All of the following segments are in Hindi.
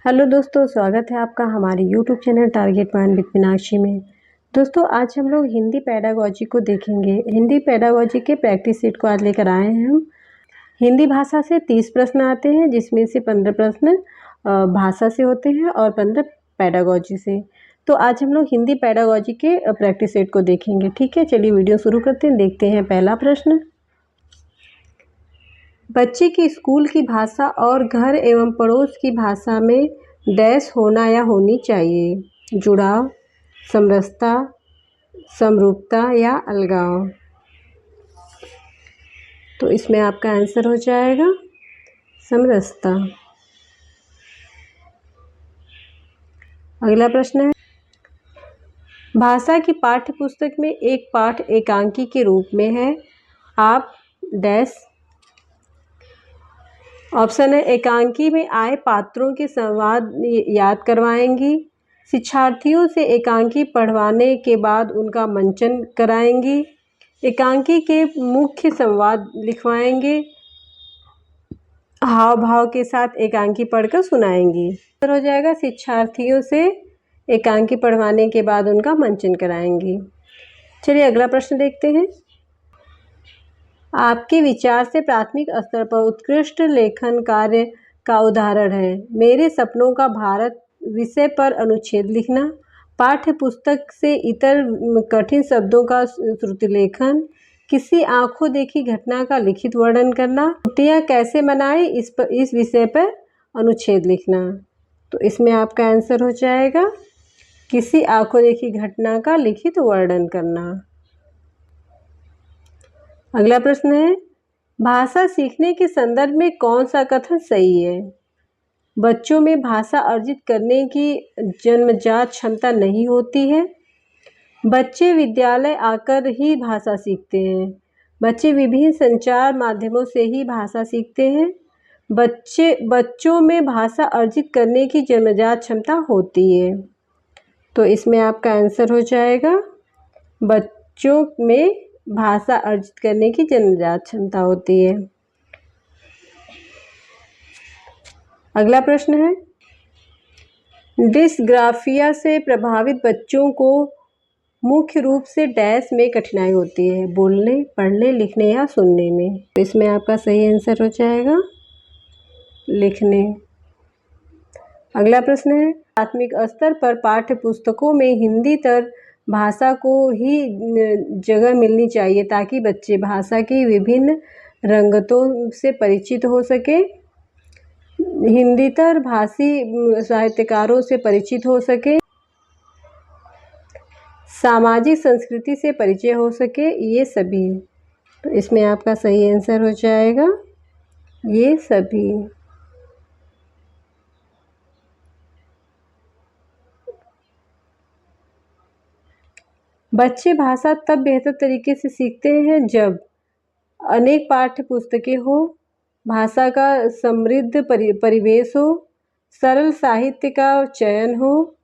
हेलो दोस्तों, स्वागत है आपका हमारे YouTube channel target mind with Meenakshi में। दोस्तों, आज हम लोग हिंदी पेडागोजी को देखेंगे। हिंदी पेडागोजी के प्रैक्टिस सेट को आज लेकर आए हैं हम। हिंदी भाषा से 30 प्रश्न आते हैं, जिसमें से 15 प्रश्न भाषा से होते हैं और 15 पेडागोजी से। तो आज हम लोग हिंदी पेडागोजी के प्रैक्टिस सेट को देखेंगे। ठीक है, चलिए वीडियो शुरू करते हैं। देखते हैं पहला प्रश्न। बच्चे की स्कूल की भाषा और घर एवं पड़ोस की भाषा में डैश होना या होनी चाहिए। जुड़ाव, समरसता, समरूपता या अलगाव। तो इसमें आपका आंसर हो जाएगा समरसता। अगला प्रश्न है, भाषा की पाठ्य पुस्तक में एक पाठ एकांकी के रूप में है। आप डैश। ऑप्शन है, एकांकी में आए पात्रों के संवाद याद करवाएंगी, शिक्षार्थियों से एकांकी पढ़वाने के बाद उनका मंचन कराएंगी, एकांकी के मुख्य संवाद लिखवाएंगे, हाव भाव के साथ एकांकी पढ़कर सुनाएंगी। हो जाएगा शिक्षार्थियों से एकांकी पढ़वाने के बाद उनका मंचन कराएंगी। चलिए अगला प्रश्न देखते हैं। आपके विचार से प्राथमिक स्तर पर उत्कृष्ट लेखन कार्य का उदाहरण है। मेरे सपनों का भारत विषय पर अनुच्छेद लिखना, पाठ्य पुस्तक से इतर कठिन शब्दों का श्रुति लेखन, किसी आंखों देखी घटना का लिखित वर्णन करना, छुट्टियां कैसे मनाएं इस विषय पर अनुच्छेद लिखना। तो इसमें आपका आंसर हो जाएगा किसी आंखों देखी घटना का लिखित वर्णन करना। अगला प्रश्न है, भाषा सीखने के संदर्भ में कौन सा कथन सही है। बच्चों में भाषा अर्जित करने की जन्मजात क्षमता नहीं होती है। बच्चे विद्यालय आकर ही भाषा सीखते हैं। बच्चे विभिन्न संचार माध्यमों से ही भाषा सीखते हैं। बच्चों में भाषा अर्जित करने की जन्मजात क्षमता होती है। तो इसमें आपका आंसर हो जाएगा बच्चों में भाषा अर्जित करने की जन्मजात क्षमता होती है। अगला प्रश्न है, डिस्ग्राफिया से प्रभावित बच्चों को मुख्य रूप से डैश में कठिनाई होती है। बोलने, पढ़ने, लिखने या सुनने में। तो इसमें आपका सही आंसर हो जाएगा लिखने। अगला प्रश्न है, प्राथमिक स्तर पर पाठ्य पुस्तकों में हिंदीतर भाषा को ही जगह मिलनी चाहिए ताकि बच्चे भाषा की विभिन्न रंगतों से परिचित हो सके, हिंदीतर भाषी साहित्यकारों से परिचित हो सके, सामाजिक संस्कृति से परिचय हो सके, ये सभी। तो इसमें आपका सही आंसर हो जाएगा ये सभी। बच्चे भाषा तब बेहतर तरीके से सीखते हैं जब अनेक पाठ्य पुस्तकें हो, भाषा का समृद्ध परिवेश हो, सरल साहित्य का चयन हो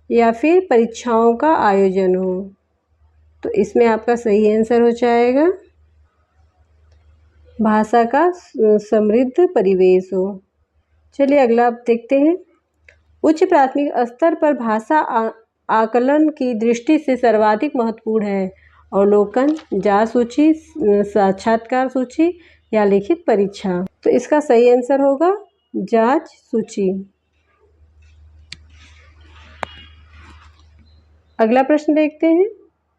या फिर परीक्षाओं का आयोजन हो। तो इसमें आपका सही आंसर हो जाएगा भाषा का समृद्ध परिवेश हो। चलिए अगला आप देखते हैं। उच्च प्राथमिक स्तर पर भाषा आकलन की दृष्टि से सर्वाधिक महत्वपूर्ण है। अवलोकन, जांच सूची, साक्षात्कार सूची या लिखित परीक्षा। तो इसका सही आंसर होगा जांच सूची। अगला प्रश्न देखते हैं।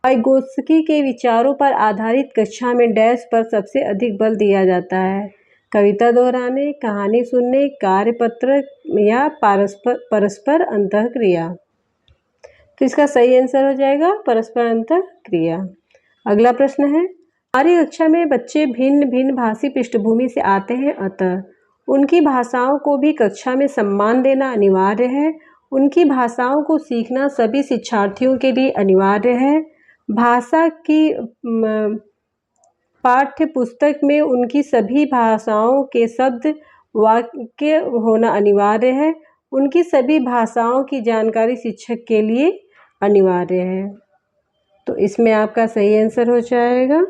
वाइगोत्स्की के विचारों पर आधारित कक्षा में डैश पर सबसे अधिक बल दिया जाता है। कविता दोहराने, कहानी सुनने, कार्यपत्र या परस्पर अंतःक्रिया। तो इसका सही आंसर हो जाएगा परस्पर अंतःक्रिया। अगला प्रश्न है, हमारी कक्षा में बच्चे भिन्न भिन्न भाषी पृष्ठभूमि से आते हैं, अतः उनकी भाषाओं को भी कक्षा में सम्मान देना अनिवार्य है। उनकी भाषाओं को सीखना सभी शिक्षार्थियों के लिए अनिवार्य है। भाषा की पाठ्य पुस्तक में उनकी सभी भाषाओं के शब्द वाक्य होना अनिवार्य है। उनकी सभी भाषाओं की जानकारी शिक्षक के लिए अनिवार्य है। तो इसमें आपका सही आंसर हो जाएगा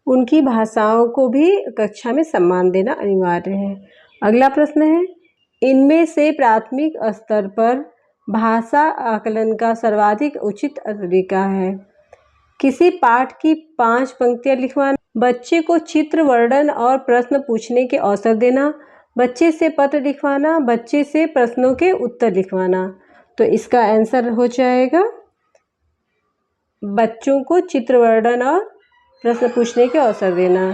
उनकी भाषाओं को भी कक्षा में सम्मान देना अनिवार्य है। अगला प्रश्न है, इनमें से प्राथमिक स्तर पर भाषा आकलन का सर्वाधिक उचित तरीका है। किसी पाठ की 5 पंक्तियां लिखवाना, बच्चे को चित्र, वर्णन और प्रश्न पूछने के अवसर देना, बच्चे से पत्र लिखवाना, बच्चे से प्रश्नों के उत्तर लिखवाना। तो इसका आंसर हो जाएगा बच्चों को चित्र, वर्णन और प्रश्न पूछने के अवसर देना।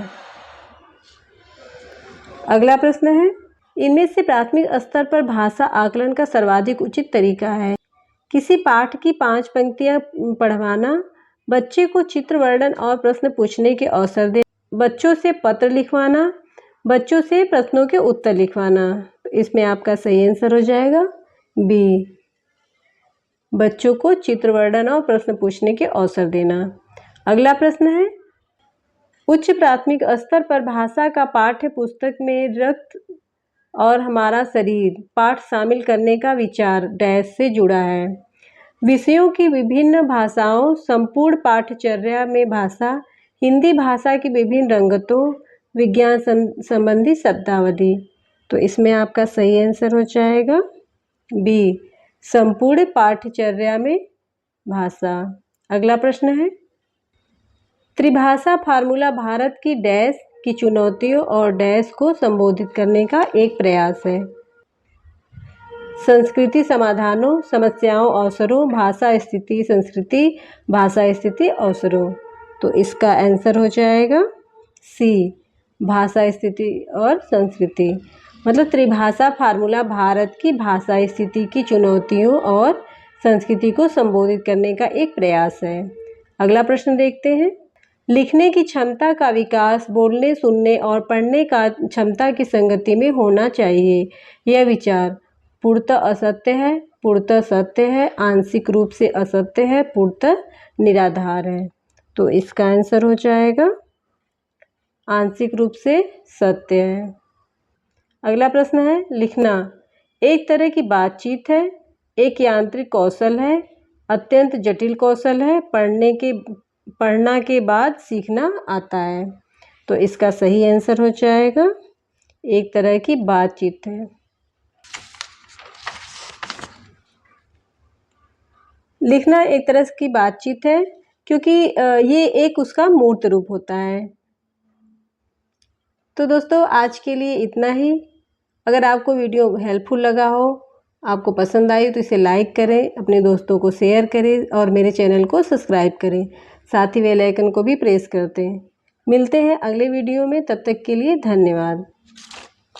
अगला प्रश्न है, इनमें से प्राथमिक स्तर पर भाषा आकलन का सर्वाधिक उचित तरीका है। किसी पाठ की 5 पंक्तियां पढ़वाना, बच्चे को चित्र, वर्णन और प्रश्न पूछने के अवसर देना, बच्चों से पत्र लिखवाना, बच्चों से प्रश्नों के उत्तर लिखवाना। तो इसमें आपका सही आंसर हो जाएगा बी, बच्चों को चित्र, वर्णन और प्रश्न पूछने के अवसर देना। अगला प्रश्न है, उच्च प्राथमिक स्तर पर भाषा का पाठ्य पुस्तक में रक्त और हमारा शरीर पाठ शामिल करने का विचार डैश से जुड़ा है। विषयों की विभिन्न भाषाओं, संपूर्ण पाठ्यचर्या में भाषा, हिंदी भाषा की विभिन्न रंगतों, विज्ञान संबंधी शब्दावली। तो इसमें आपका सही आंसर हो जाएगा बी, संपूर्ण पाठ्यचर्या में भाषा। अगला प्रश्न है, त्रिभाषा फार्मूला भारत की डैश की चुनौतियों और डैश को संबोधित करने का एक प्रयास है। संस्कृति समाधानों, समस्याओं, अवसरों, भाषा स्थिति संस्कृति, भाषा स्थिति अवसरों। तो इसका आंसर हो जाएगा सी, भाषा स्थिति और संस्कृति। मतलब त्रिभाषा फार्मूला भारत की भाषा स्थिति की चुनौतियों और संस्कृति को संबोधित करने का एक प्रयास है। अगला प्रश्न देखते हैं, लिखने की क्षमता का विकास बोलने, सुनने और पढ़ने का क्षमता की संगति में होना चाहिए। यह विचार पूर्णतः असत्य है, पूर्णतः सत्य है, आंशिक रूप से असत्य है, पूर्णतः निराधार है। तो इसका आंसर हो जाएगा आंशिक रूप से सत्य है। अगला प्रश्न है, लिखना एक तरह की बातचीत है, एक यांत्रिक कौशल है, अत्यंत जटिल कौशल है, पढ़ना के बाद सीखना आता है। तो इसका सही आंसर हो जाएगा एक तरह की बातचीत है। लिखना एक तरह की बातचीत है क्योंकि ये एक उसका मूर्त रूप होता है। तो दोस्तों आज के लिए इतना ही। अगर आपको वीडियो हेल्पफुल लगा हो, आपको पसंद आई तो इसे लाइक करें, अपने दोस्तों को शेयर करें और मेरे चैनल को सब्सक्राइब करें। साथ ही बेल आइकन को भी प्रेस करते हैं। मिलते हैं अगले वीडियो में, तब तक के लिए धन्यवाद।